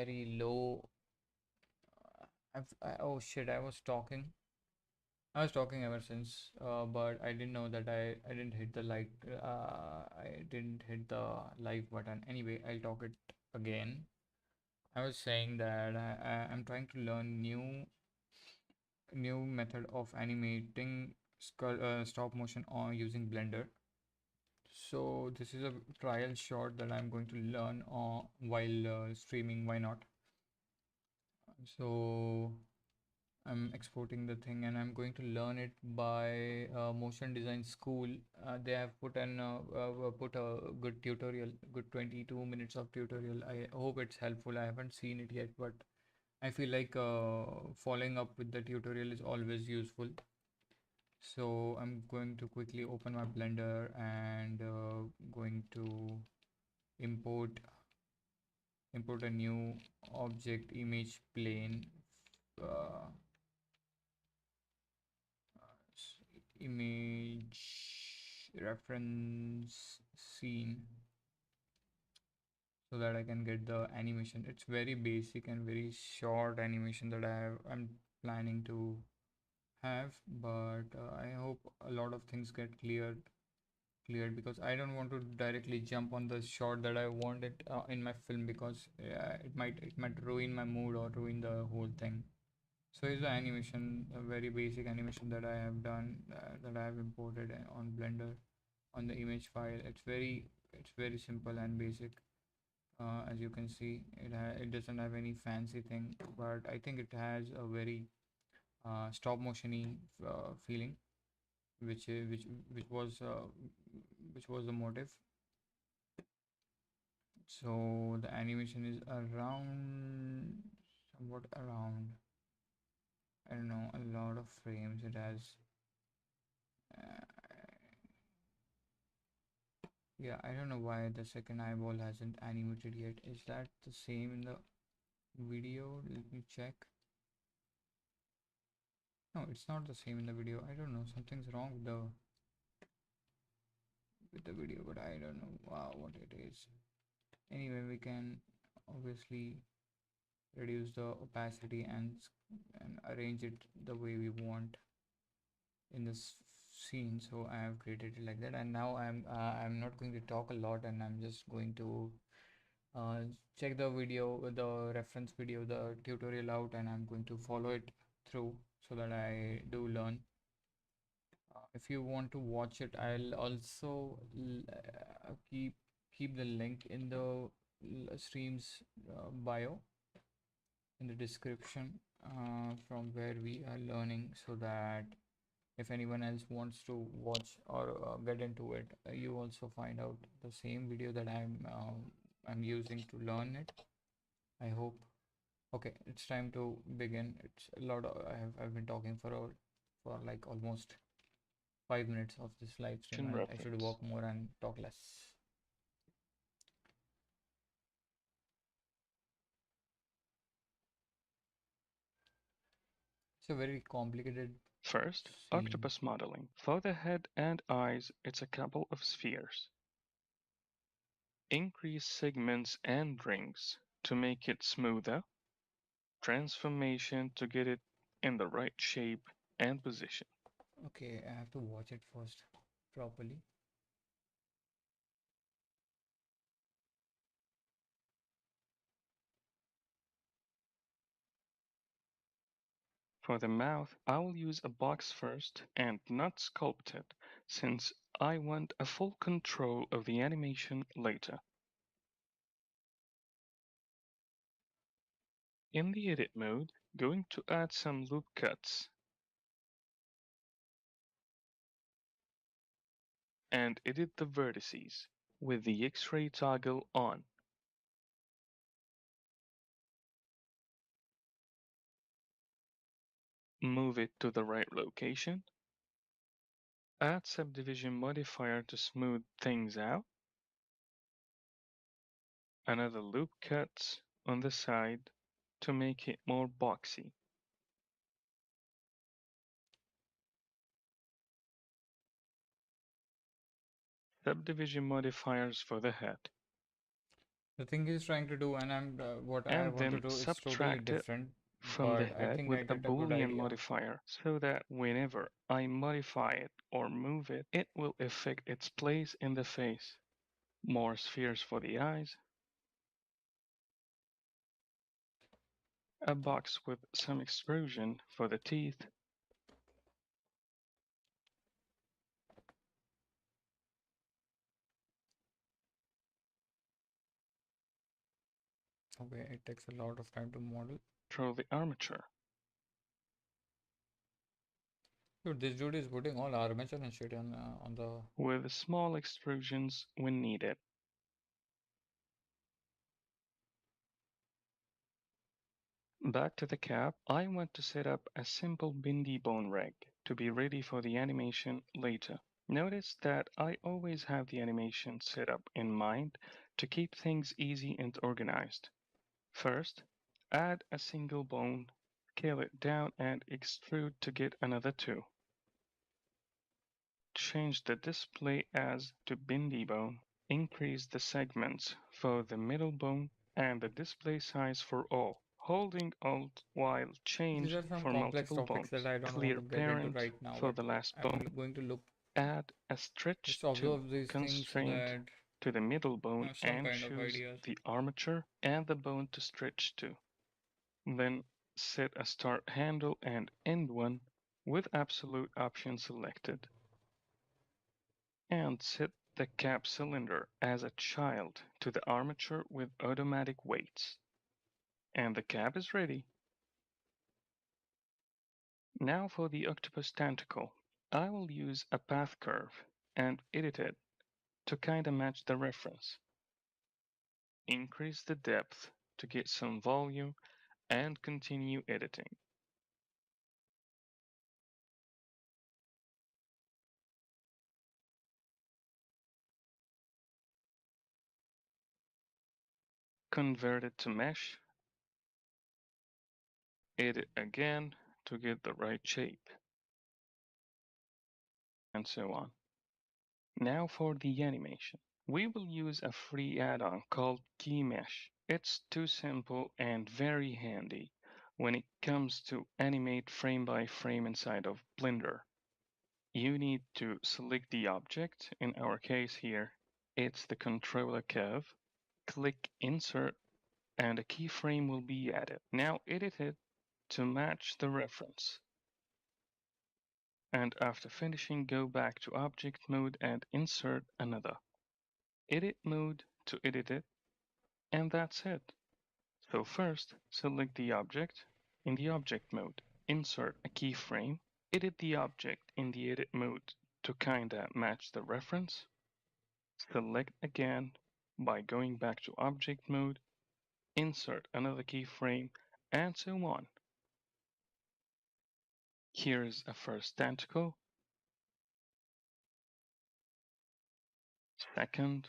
very low. Oh shit, I was talking ever since, but I didn't know that I didn't hit the I didn't hit the live button. Anyway, I'll talk it again. I was saying that I'm trying to learn new method of animating stop motion on using Blender. So this is a trial shot that I'm going to learn while streaming. Why not? So I'm exporting the thing and I'm going to learn it by Motion Design School. They have put a good tutorial, good 22 minutes of tutorial. I hope it's helpful. I haven't seen it yet, but I feel like following up with the tutorial is always useful. So I'm going to quickly open my Blender and going to import import a new object image plane. Uh, Image reference scene so that I can get the animation. It's very basic and very short animation that I'm planning to have, but I hope a lot of things get cleared because I don't want to directly jump on the shot that I wanted in my film because it might ruin my mood or ruin the whole thing. So here's the animation, a very basic animation that I have done, that I have imported on Blender on the image file. It's very simple and basic. As you can see, it doesn't have any fancy thing, but I think it has a very stop motiony feeling, which is, which was the motive. So the animation is around somewhat around, I don't know, a lot of frames. It has uh, yeah, I don't know why the second eyeball hasn't animated yet. Is that the same in the video? Let me check. No, it's not the same in the video. I don't know. Something's wrong with the video, but I don't know. Wow, what it is. Anyway, we can obviously reduce the opacity and arrange it the way we want in this scene. So I have created it like that, and now I'm not going to talk a lot, and I'm just going to uh, check the video, the reference video, the tutorial out, and I'm going to follow it through so that I do learn. If you want to watch it, I'll also keep the link in the stream's bio in the description from where we are learning, so that if anyone else wants to watch or get into it, you also find out the same video that I'm using to learn it. I hope. Okay, it's time to begin. It's a lot of, I've been talking for like almost 5 minutes of this live stream. I should Reference. walk more and talk less. It's a very complicated First, scene. octopus modeling. For the head and eyes, it's a couple of spheres. Increase segments and rings to make it smoother. Transformation to get it in the right shape and position. Okay, I have to watch it first properly. For the mouth, I will use a box first and not sculpt it, since I want a full control of the animation later. In the edit mode, going to add some loop cuts and edit the vertices with the X-ray toggle on. Move it to the right location. Add subdivision modifier to smooth things out. Another loop cut on the side to make it more boxy. Subdivision modifiers for the head. The thing he's trying to do, and what I and want to then do is totally subtract it different, from the but I head think with I a get a good Boolean idea. modifier so that whenever I modify it or move it, it will affect its place in the face. More spheres for the eyes, a box with some extrusion for the teeth, Okay, it takes a lot of time to model. through the armature. Dude, this dude is putting all armature and shit on the. With small extrusions when needed. Back to the cap, I want to set up a simple bindi bone rig to be ready for the animation later. Notice that I always have the animation set up in mind to keep things easy and organized. First, add a single bone, scale it down and extrude to get another two. Change the display as to bindi bone, increase the segments for the middle bone and the display size for all, holding Alt while These change are some for complex multiple topics that bones. I don't want Clear to get into parent right now, for but the last I'm bone. going to look, Add a stretch just to observe these things so constraint that to the middle I bone have some and kind of choose ideas. the armature and the bone to stretch to. Then set a start handle and end one with absolute option selected. And set the cap cylinder as a child to the armature with automatic weights. And the cap is ready. Now for the octopus tentacle. I will use a path curve and edit it to kinda match the reference. Increase the depth to get some volume and continue editing. Convert it to mesh, edit again to get the right shape, and so on. Now for the animation. We will use a free add-on called Key Mesh. It's too simple and very handy when it comes to animate frame by frame inside of Blender. You need to select the object, in our case here, it's the controller curve, click Insert, and a keyframe will be added. Now edit it to match the reference. And after finishing, go back to Object Mode and insert another. Edit Mode to edit it, and that's it. So first, select the object in the Object Mode, insert a keyframe, edit the object in the Edit Mode to kinda match the reference, select again by going back to Object Mode, insert another keyframe, and so on. Here's a first tentacle, second,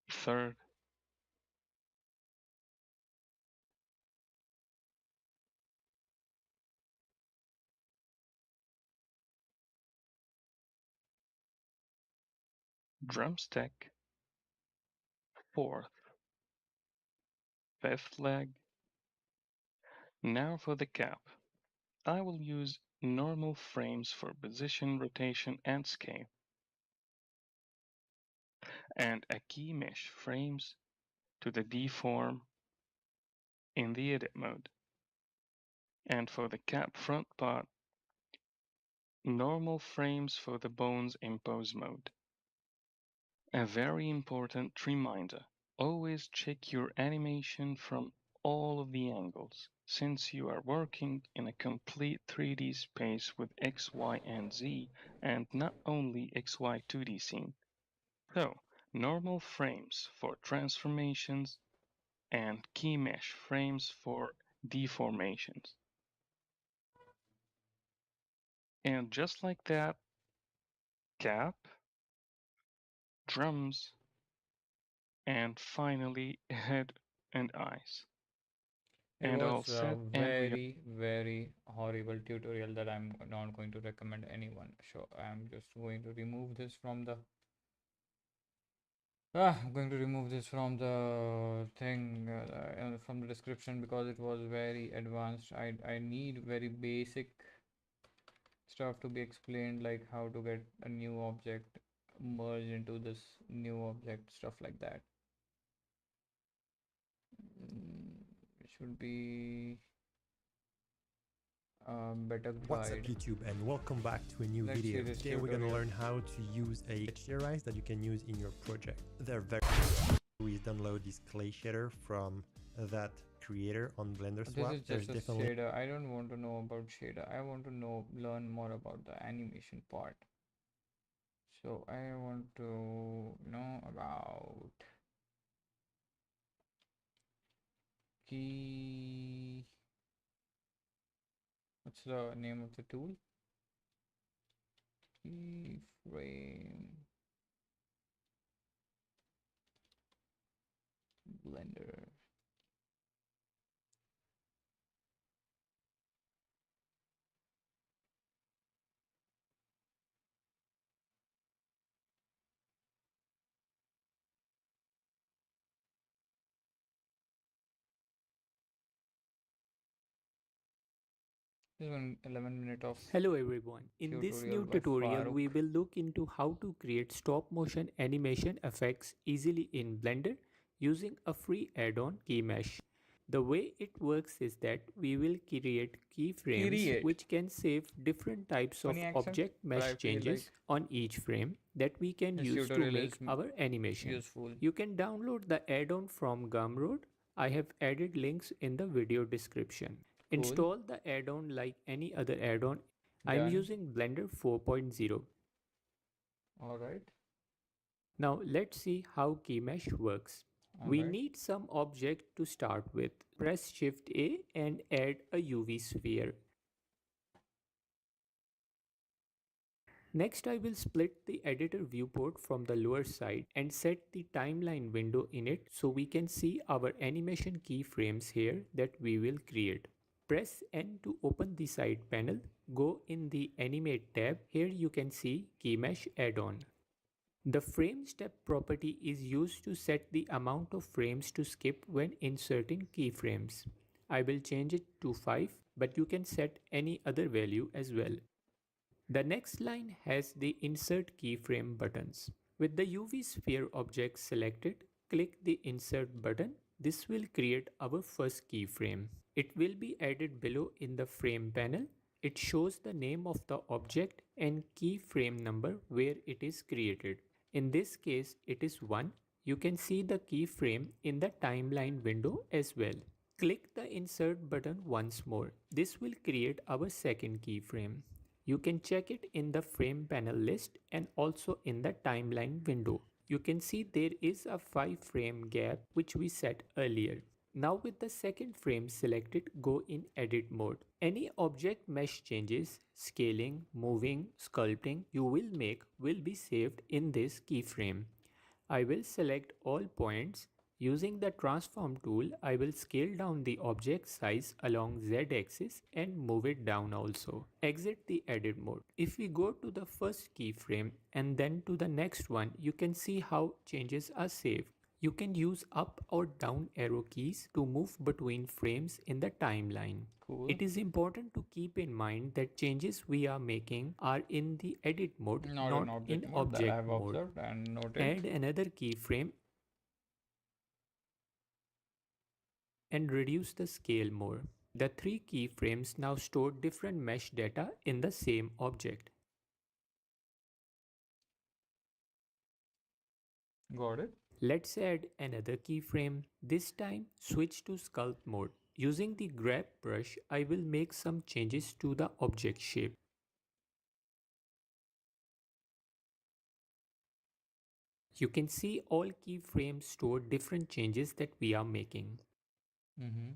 third, drumstick, fourth, fifth leg. Now for the cap. I will use normal frames for position, rotation, and scale, and a key mesh frames to the deform in the edit mode. And for the cap front part, normal frames for the bones in pose mode. A very important reminder, always check your animation from all of the angles, since you are working in a complete 3D space with X, Y, and Z, and not only XY 2D scene. So, normal frames for transformations and key mesh frames for deformations. And just like that, cap, drums, and finally head and eyes. It And all was a set, and we are very, very horrible tutorial that I'm not going to recommend anyone. So I'm just going to remove this from the I'm going to remove this from the thing, from the description, because it was very advanced. I need very basic stuff to be explained, like how to get a new object merged into this new object, stuff like that. It should be a better What's up guide. YouTube and welcome back to a new Let's see video. this Today we're going to tutorial. learn how to use a shaders that you can use in your project. They're very we download this clay shader from that creator on Blender This Swap. is There's just a definitely shader. I don't want to know about shader. I want to learn more about the animation part. So I want to know about key. What's the name of the tool? Keyframe Blender. This is 11 minute of Hello everyone. In this tutorial new by tutorial, Farooq. we will look into how to create stop motion animation effects easily in Blender using a free add-on KeyMesh. The way it works is that we will create keyframes Create. which can save different types of Funny accent, object but I mesh feel like changes on each frame that we can this use to tutorial is make our animation. useful. You can download the add-on from Gumroad. I have added links in the video description. Cool. Install the add-on like any other add-on. I'm Done. using Blender 4.0. Alright. Now let's see how KeyMesh works. We Alright. need some object to start with. Press Shift A and add a UV sphere. Next I will split the editor viewport from the lower side and set the timeline window in it so we can see our animation keyframes here that we will create. Press N to open the side panel. Go in the Animate tab. Here you can see KeyMesh add-on. The frame step property is used to set the amount of frames to skip when inserting keyframes. I will change it to 5, but you can set any other value as well. The next line has the Insert Keyframe buttons. With the UV sphere object selected, click the Insert button. This will create our first keyframe. It will be added below in the frame panel. It shows the name of the object and keyframe number where it is created. In this case, it is 1. You can see the keyframe in the timeline window as well. Click the Insert button once more. This will create our second keyframe. You can check it in the frame panel list and also in the timeline window. You can see there is a 5 frame gap which we set earlier. Now with the second frame selected, go in edit mode. Any object mesh changes, scaling, moving, sculpting you will make will be saved in this keyframe. I will select all points. Using the transform tool, I will scale down the object size along z-axis and move it down also. Exit the edit mode. If we go to the first keyframe and then to the next one, you can see how changes are saved. You can use up or down arrow keys to move between frames in the timeline. Cool. It is important to keep in mind that changes we are making are in the edit mode, Not in not object in mode that I object have mode. observed and noted. Add another keyframe and reduce the scale more. The three keyframes now store different mesh data in the same object. Got it. Let's add another keyframe. This time switch to sculpt mode. Using the grab brush, I will make some changes to the object shape. You can see all keyframes store different changes that we are making. Mm-hmm.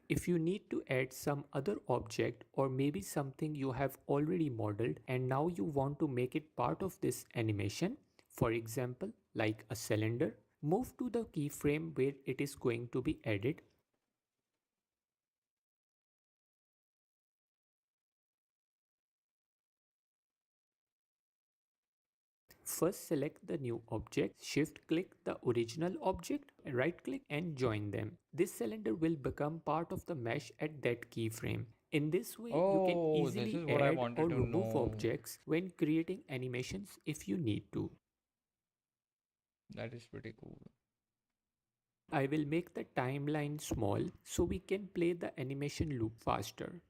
If you need to add some other object or maybe something you have already modeled and now you want to make it part of this animation, for example, like a cylinder, move to the keyframe where it is going to be added. First select the new object, shift click the original object, right click and join them. This cylinder will become part of the mesh at that keyframe. In this way, you can Oh, this easily is what I add or wanted to remove know. objects when creating animations if you need to. That is pretty cool. I will make the timeline small so we can play the animation loop faster.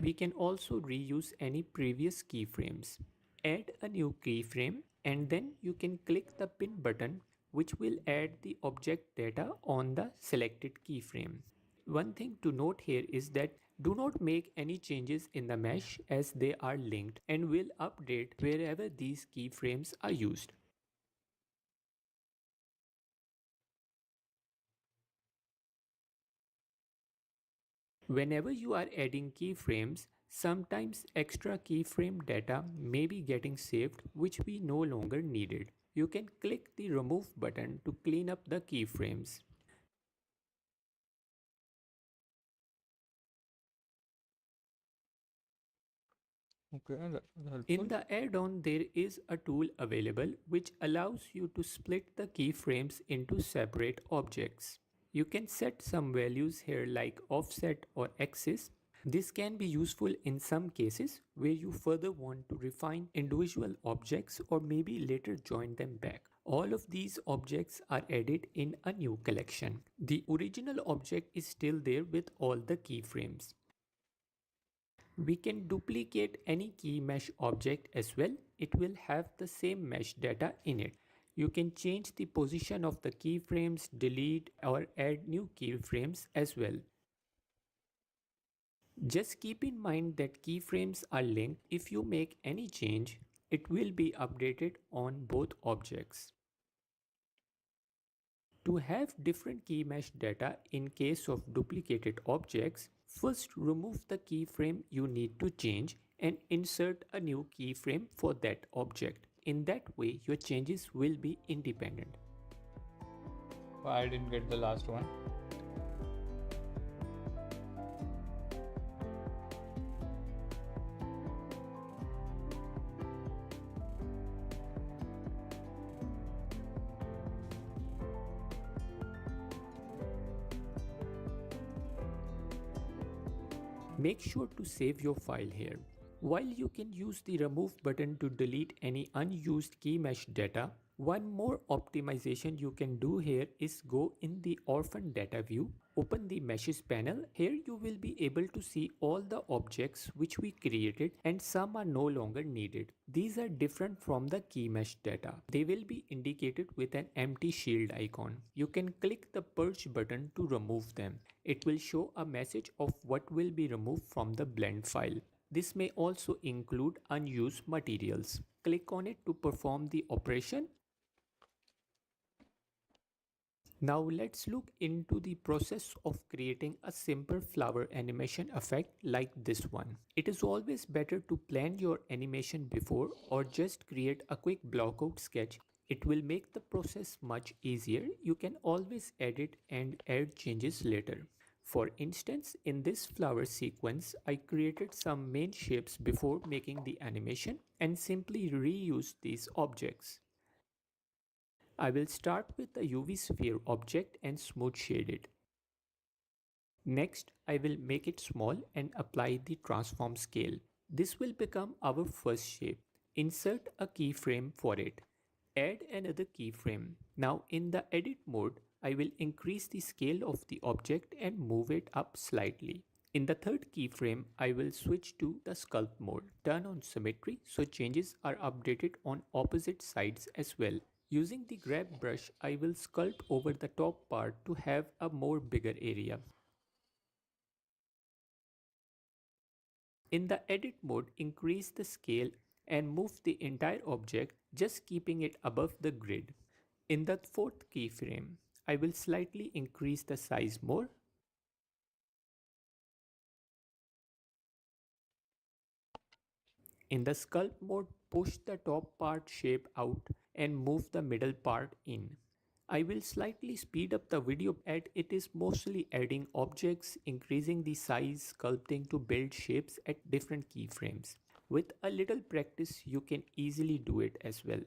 We can also reuse any previous keyframes. Add a new keyframe and then you can click the pin button which will add the object data on the selected keyframe. One thing to note here is that do not make any changes in the mesh as they are linked and will update wherever these keyframes are used. Whenever you are adding keyframes, sometimes extra keyframe data may be getting saved which we no longer needed. You can click the remove button to clean up the keyframes. Okay, that's In helpful. the add-on, there is a tool available which allows you to split the keyframes into separate objects. You can set some values here like offset or axis. This can be useful in some cases where you further want to refine individual objects or maybe later join them back. All of these objects are added in a new collection. The original object is still there with all the keyframes. We can duplicate any key mesh object as well. It will have the same mesh data in it. You can change the position of the keyframes, delete or add new keyframes as well. Just keep in mind that keyframes are linked. If you make any change, it will be updated on both objects. To have different key mesh data in case of duplicated objects, first remove the keyframe you need to change and insert a new keyframe for that object. In that way, your changes will be independent. I didn't get the last one. Make sure to save your file here. While you can use the remove button to delete any unused key mesh data, one more optimization you can do here is go in the orphan data view, open the meshes panel. Here you will be able to see all the objects which we created and some are no longer needed. These are different from the key mesh data. They will be indicated with an empty shield icon. You can click the purge button to remove them. It will show a message of what will be removed from the blend file. This may also include unused materials. Click on it to perform the operation. Now let's look into the process of creating a simple flower animation effect like this one. It is always better to plan your animation before or just create a quick blockout sketch. It will make the process much easier. You can always edit and add changes later. For instance, in this flower sequence, I created some main shapes before making the animation and simply reused these objects. I will start with the UV sphere object and smooth shade it. Next, I will make it small and apply the transform scale. This will become our first shape. Insert a keyframe for it. Add another keyframe. Now in the edit mode, I will increase the scale of the object and move it up slightly. In the third keyframe, I will switch to the sculpt mode. Turn on symmetry so changes are updated on opposite sides as well. Using the grab brush, I will sculpt over the top part to have a more bigger area. In the edit mode, increase the scale and move the entire object, just keeping it above the grid. In the fourth keyframe, I will slightly increase the size more. In the sculpt mode, push the top part shape out and move the middle part in. I will slightly speed up the video as it is mostly adding objects, increasing the size, sculpting to build shapes at different keyframes. With a little practice, you can easily do it as well.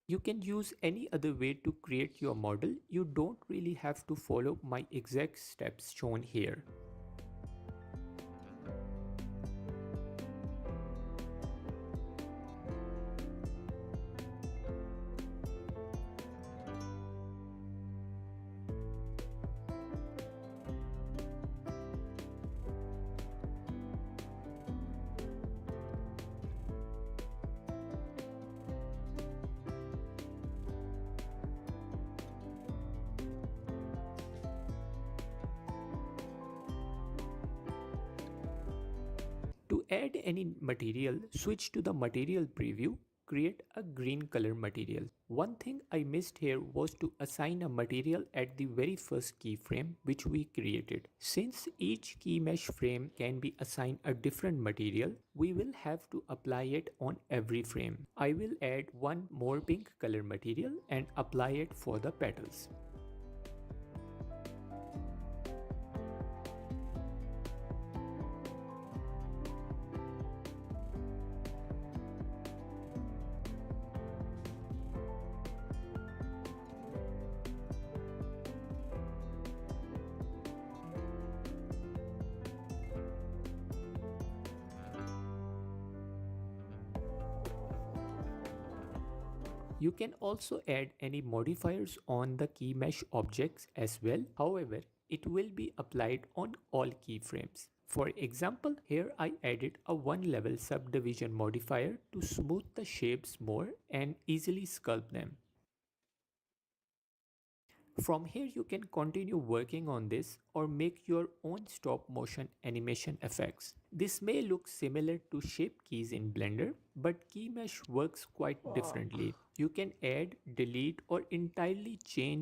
You can use any other way to create your model. You don't really have to follow my exact steps shown here. To add any material, switch to the material preview, create a green color material. One thing I missed here was to assign a material at the very first keyframe which we created. Since each key mesh frame can be assigned a different material, we will have to apply it on every frame. I will add one more pink color material and apply it for the petals. You can also add any modifiers on the key mesh objects as well. However, it will be applied on all keyframes. For example, here I added a one level subdivision modifier to smooth the shapes more and easily sculpt them. From here you can continue working on this or make your own stop motion animation effects. This may look similar to shape keys in Blender, but key mesh works quite differently. You can add, delete or entirely change